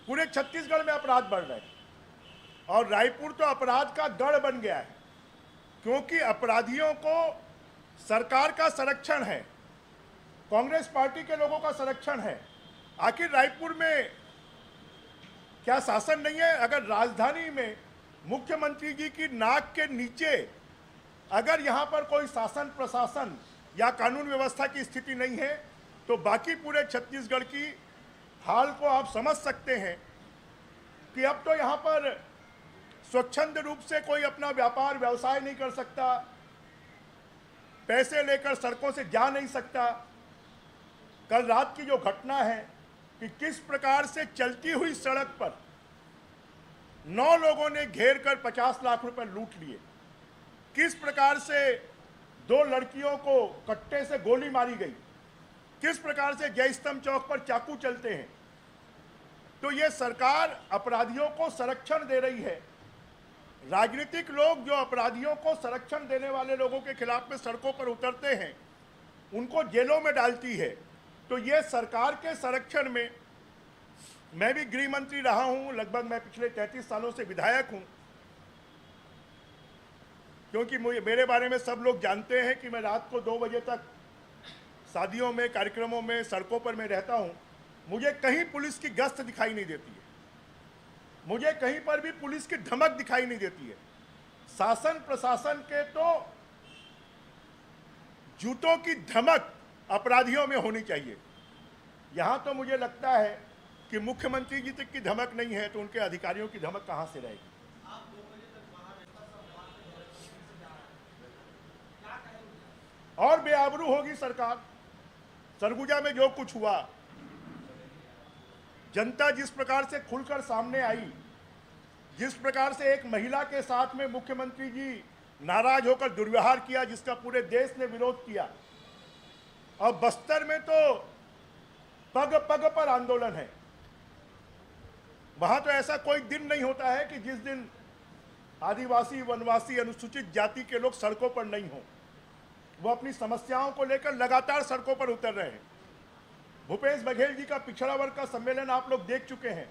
पूरे छत्तीसगढ़ में अपराध बढ़ रहे हैं और रायपुर तो अपराध का गढ़ बन गया है, क्योंकि अपराधियों को सरकार का संरक्षण है, कांग्रेस पार्टी के लोगों का संरक्षण है। आखिर रायपुर में क्या शासन नहीं है? अगर राजधानी में मुख्यमंत्री जी की नाक के नीचे अगर यहाँ पर कोई शासन प्रशासन या कानून व्यवस्था की स्थिति नहीं है, तो बाकी पूरे छत्तीसगढ़ की हाल को आप समझ सकते हैं कि अब तो यहाँ पर स्वच्छंद रूप से कोई अपना व्यापार व्यवसाय नहीं कर सकता, पैसे लेकर सड़कों से जा नहीं सकता। कल रात की जो घटना है कि किस प्रकार से चलती हुई सड़क पर 9 लोगों ने घेर कर 50 लाख रुपए लूट लिए, किस प्रकार से 2 लड़कियों को कट्टे से गोली मारी गई, किस प्रकार से जय स्तंभ चौक पर चाकू चलते हैं। तो ये सरकार अपराधियों को संरक्षण दे रही है। राजनीतिक लोग जो अपराधियों को संरक्षण देने वाले लोगों के खिलाफ में सड़कों पर उतरते हैं, उनको जेलों में डालती है। तो ये सरकार के संरक्षण में, मैं भी गृह मंत्री रहा हूं, लगभग मैं पिछले 33 सालों से विधायक हूं, क्योंकि मेरे बारे में सब लोग जानते हैं कि मैं रात को 2 बजे तक शादियों में, कार्यक्रमों में, सड़कों पर मैं रहता हूं। मुझे कहीं पुलिस की गश्त दिखाई नहीं देती है, मुझे कहीं पर भी पुलिस की धमक दिखाई नहीं देती है। शासन प्रशासन के तो जूतों की धमक अपराधियों में होनी चाहिए। यहां तो मुझे लगता है कि मुख्यमंत्री जी तक की धमक नहीं है, तो उनके अधिकारियों की धमक कहां से रहेगी? और बेआबरू होगी सरकार। सरगुजा में जो कुछ हुआ, जनता जिस प्रकार से खुलकर सामने आई, जिस प्रकार से एक महिला के साथ में मुख्यमंत्री जी नाराज होकर दुर्व्यवहार किया, जिसका पूरे देश ने विरोध किया। और बस्तर में तो पग पग पर आंदोलन है। वहां तो ऐसा कोई दिन नहीं होता है कि जिस दिन आदिवासी, वनवासी, अनुसूचित जाति के लोग सड़कों पर नहीं हो। वो अपनी समस्याओं को लेकर लगातार सड़कों पर उतर रहे हैं। भूपेश बघेल जी का पिछड़ा वर्ग का सम्मेलन आप लोग देख चुके हैं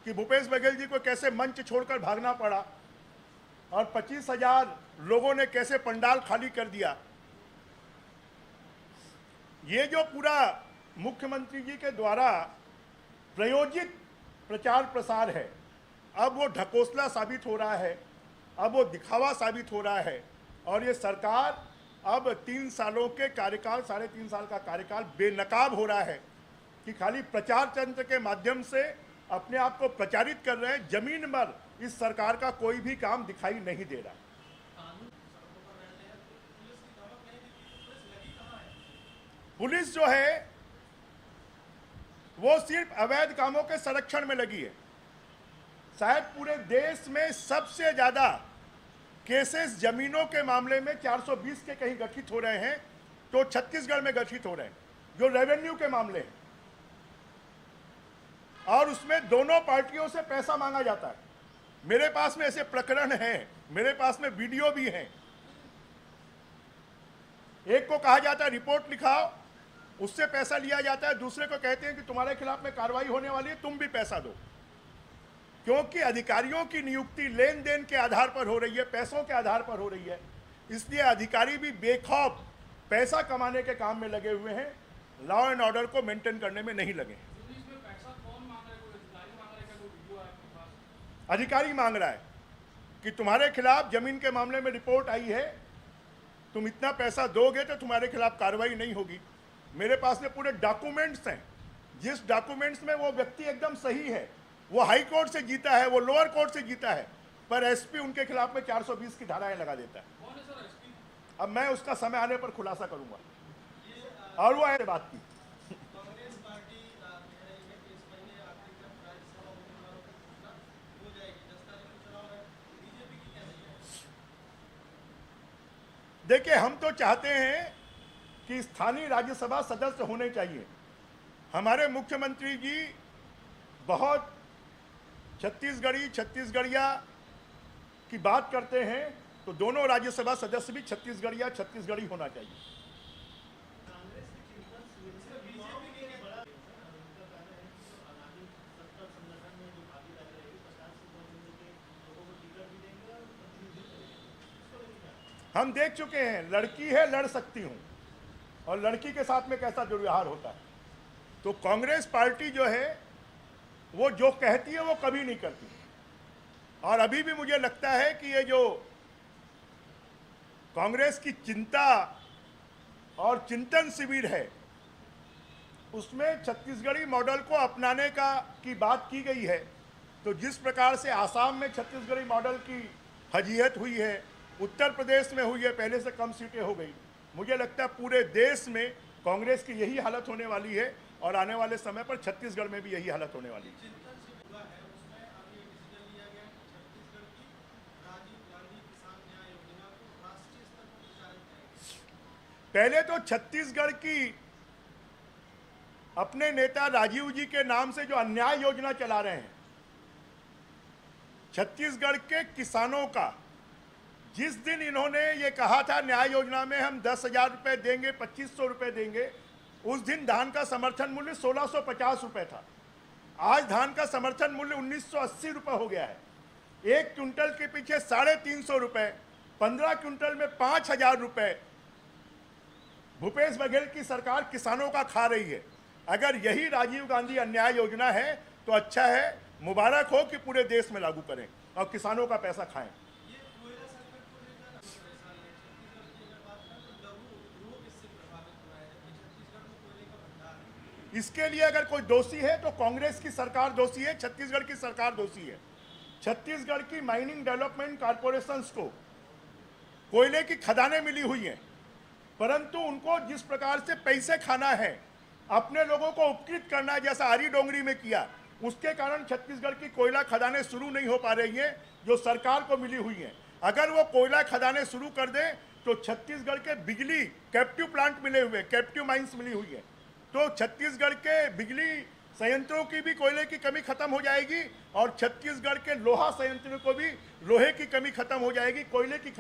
कि भूपेश बघेल जी को कैसे मंच छोड़कर भागना पड़ा और 25,000 लोगों ने कैसे पंडाल खाली कर दिया। ये जो पूरा मुख्यमंत्री जी के द्वारा प्रायोजित प्रचार प्रसार है, अब वो ढकोसला साबित हो रहा है, अब वो दिखावा साबित हो रहा है। और ये सरकार अब 3 सालों के कार्यकाल, 3.5 साल का कार्यकाल बेनकाब हो रहा है कि खाली प्रचार तंत्र के माध्यम से अपने आप को प्रचारित कर रहे हैं। जमीन पर इस सरकार का कोई भी काम दिखाई नहीं दे रहा। पुलिस जो है वो सिर्फ अवैध कामों के संरक्षण में लगी है। शायद पूरे देश में सबसे ज्यादा केसेस जमीनों के मामले में 420 के कहीं गठित हो रहे हैं, तो छत्तीसगढ़ में गठित हो रहे हैं, जो रेवेन्यू के मामले हैं। और उसमें दोनों पार्टियों से पैसा मांगा जाता है। मेरे पास में ऐसे प्रकरण हैं, मेरे पास में वीडियो भी हैं। एक को कहा जाता है रिपोर्ट लिखाओ, उससे पैसा लिया जाता है। दूसरे को कहते हैं कि तुम्हारे खिलाफ में कार्रवाई होने वाली है, तुम भी पैसा दो। क्योंकि अधिकारियों की नियुक्ति लेन देन के आधार पर हो रही है, पैसों के आधार पर हो रही है, इसलिए अधिकारी भी बेखौफ पैसा कमाने के काम में लगे हुए हैं, लॉ एंड ऑर्डर को मेंटेन करने में नहीं लगे। अधिकारी मांग रहा है कि तुम्हारे खिलाफ जमीन के मामले में रिपोर्ट आई है, तुम इतना पैसा दोगे तो तुम्हारे खिलाफ कार्रवाई नहीं होगी। मेरे पास में पूरे डॉक्यूमेंट्स हैं, जिस डॉक्यूमेंट्स में वो व्यक्ति एकदम सही है, वो हाई कोर्ट से जीता है, वो लोअर कोर्ट से जीता है, पर एसपी उनके खिलाफ में 420 की धाराएं लगा देता है। अब मैं उसका समय आने पर खुलासा करूंगा। और वो है बात की, देखिए हम तो चाहते हैं कि स्थानीय राज्यसभा सदस्य होने चाहिए। हमारे मुख्यमंत्री जी बहुत छत्तीसगढ़िया की बात करते हैं, तो दोनों राज्यसभा सदस्य भी छत्तीसगढ़ी होना चाहिए। हम देख चुके हैं, लड़की है लड़ सकती हूँ, और लड़की के साथ में कैसा दुर्व्यवहार होता है। तो कांग्रेस पार्टी जो है वो जो कहती है वो कभी नहीं करती। और अभी भी मुझे लगता है कि ये जो कांग्रेस की चिंता और चिंतन शिविर है उसमें छत्तीसगढ़ी मॉडल को अपनाने की बात की गई है। तो जिस प्रकार से आसाम में छत्तीसगढ़ी मॉडल की फजीहत हुई है, उत्तर प्रदेश में हुई है, पहले से कम सीटें हो गई, मुझे लगता है पूरे देश में कांग्रेस की यही हालत होने वाली है और आने वाले समय पर छत्तीसगढ़ में भी यही हालत होने वाली है। पहले तो छत्तीसगढ़ की अपने नेता राजीव जी के नाम से जो अन्याय योजना चला रहे हैं, छत्तीसगढ़ के किसानों का, जिस दिन इन्होंने ये कहा था न्याय योजना में हम 10,000 रुपये देंगे, 2,500 रुपये देंगे, उस दिन धान का समर्थन मूल्य 1,650 रुपये था। आज धान का समर्थन मूल्य 1,980 रुपये हो गया है। एक क्विंटल के पीछे 350 रुपये, 15 क्विंटल में 5,000 रुपये भूपेश बघेल की सरकार किसानों का खा रही है। अगर यही राजीव गांधी अन्याय योजना है तो अच्छा है, मुबारक हो कि पूरे देश में लागू करें और किसानों का पैसा खाएं। इसके लिए अगर कोई दोषी है तो कांग्रेस की सरकार दोषी है, छत्तीसगढ़ की सरकार दोषी है। छत्तीसगढ़ की माइनिंग डेवलपमेंट कॉर्पोरेशंस को कोयले की खदानें मिली हुई हैं, परंतु उनको जिस प्रकार से पैसे खाना है, अपने लोगों को उपकृत करना है, जैसा आरी डोंगरी में किया, उसके कारण छत्तीसगढ़ की कोयला खदानें शुरू नहीं हो पा रही हैं जो सरकार को मिली हुई हैं। अगर वो कोयला खदानें शुरू कर दें तो छत्तीसगढ़ के बिजली कैप्टिव प्लांट मिले हुए, कैप्टिव माइंस मिली हुई है, तो छत्तीसगढ़ के बिजली संयंत्रों की भी कोयले की कमी खत्म हो जाएगी और छत्तीसगढ़ के लोहा संयंत्रों को भी लोहे की कमी खत्म हो जाएगी, कोयले की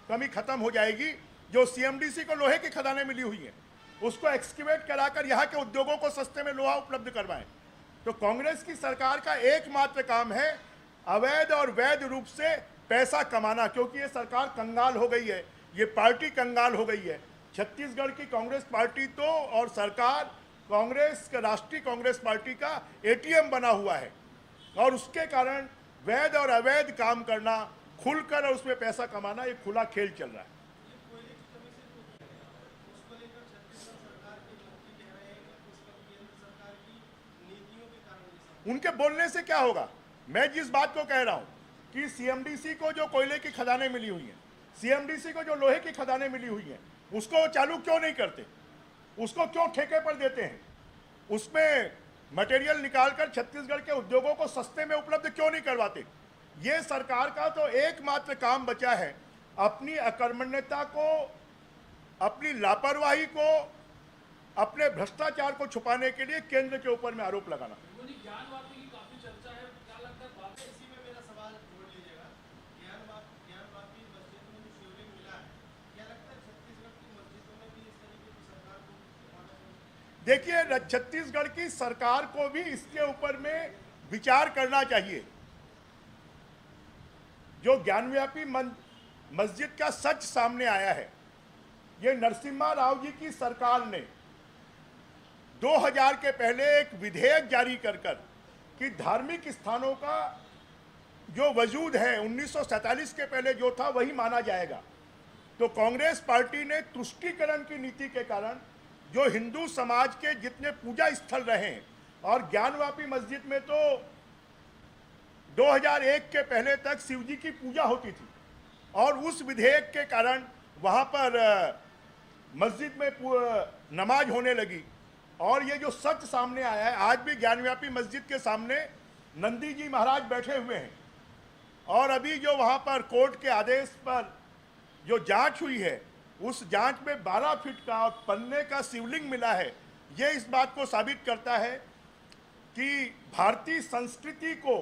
कमी खत्म हो जाएगी। जो सीएमडीसी को लोहे की खदानें मिली हुई हैं उसको एक्सकेवेट कराकर यहाँ के उद्योगों को सस्ते में लोहा उपलब्ध करवाएं। तो कांग्रेस की सरकार का एकमात्र काम है अवैध और वैध रूप से पैसा कमाना, क्योंकि ये सरकार कंगाल हो गई है, ये पार्टी कंगाल हो गई है। छत्तीसगढ़ की कांग्रेस पार्टी तो और सरकार कांग्रेस का, राष्ट्रीय कांग्रेस पार्टी का एटीएम बना हुआ है और उसके कारण वैध और अवैध काम करना, खुलकर और उसमें पैसा कमाना, ये खुला खेल चल रहा है। उनके बोलने से क्या होगा? मैं जिस बात को कह रहा हूं कि सीएमडीसी को जो कोयले की खदानें मिली हुई हैं, सीएमडीसी को जो लोहे की खदानें मिली हुई हैं, उसको वो चालू क्यों नहीं करते? उसको क्यों ठेके पर देते हैं? उसमें मटेरियल निकालकर छत्तीसगढ़ के उद्योगों को सस्ते में उपलब्ध क्यों नहीं करवाते? ये सरकार का तो एकमात्र काम बचा है अपनी अकर्मण्यता को, अपनी लापरवाही को, अपने भ्रष्टाचार को छुपाने के लिए केंद्र के ऊपर में आरोप लगाना। ज्ञानवापी की काफी चर्चा है, क्या लगता है बात है? इसी में मेरा सवाल जोड़ लीजिएगा। ज्ञानवापी मस्जिद में जो शिवलिंग मिला है, क्या लगता है छत्तीसगढ़ की मस्जिदों में भी इस तरीके की सरकार को? देखिए, छत्तीसगढ़ की सरकार को भी इसके ऊपर में विचार करना चाहिए। जो ज्ञानव्यापी मस्जिद का सच सामने आया है, ये नरसिम्हा राव जी की सरकार ने 2000 के पहले एक विधेयक जारी कर कि धार्मिक स्थानों का जो वजूद है 1947 के पहले जो था वही माना जाएगा। तो कांग्रेस पार्टी ने तुष्टीकरण की नीति के कारण जो हिंदू समाज के जितने पूजा स्थल रहे हैं, और ज्ञानवापी मस्जिद में तो 2001 के पहले तक शिव जी की पूजा होती थी, और उस विधेयक के कारण वहाँ पर मस्जिद में नमाज होने लगी। और ये जो सच सामने आया है, आज भी ज्ञानव्यापी मस्जिद के सामने नंदी जी महाराज बैठे हुए हैं, और अभी जो वहाँ पर कोर्ट के आदेश पर जो जांच हुई है, उस जांच में 12 फीट का और पन्ने का शिवलिंग मिला है। ये इस बात को साबित करता है कि भारतीय संस्कृति को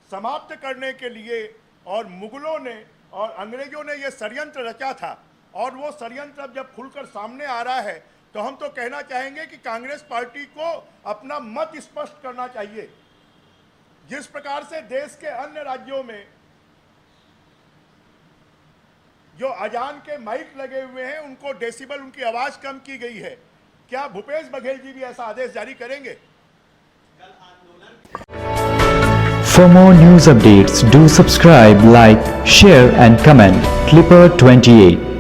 समाप्त करने के लिए और मुगलों ने और अंग्रेजों ने ये षड्यंत्र रचा था, और वो षड्यंत्र अब जब खुलकर सामने आ रहा है तो हम तो कहना चाहेंगे कि कांग्रेस पार्टी को अपना मत स्पष्ट करना चाहिए। जिस प्रकार से देश के अन्य राज्यों में जो अजान के माइक लगे हुए हैं उनको डेसिबल उनकी आवाज कम की गई है। क्या भूपेश बघेल जी भी ऐसा आदेश जारी करेंगे? For more news updates, do subscribe, like, share and comment. Clipper 28.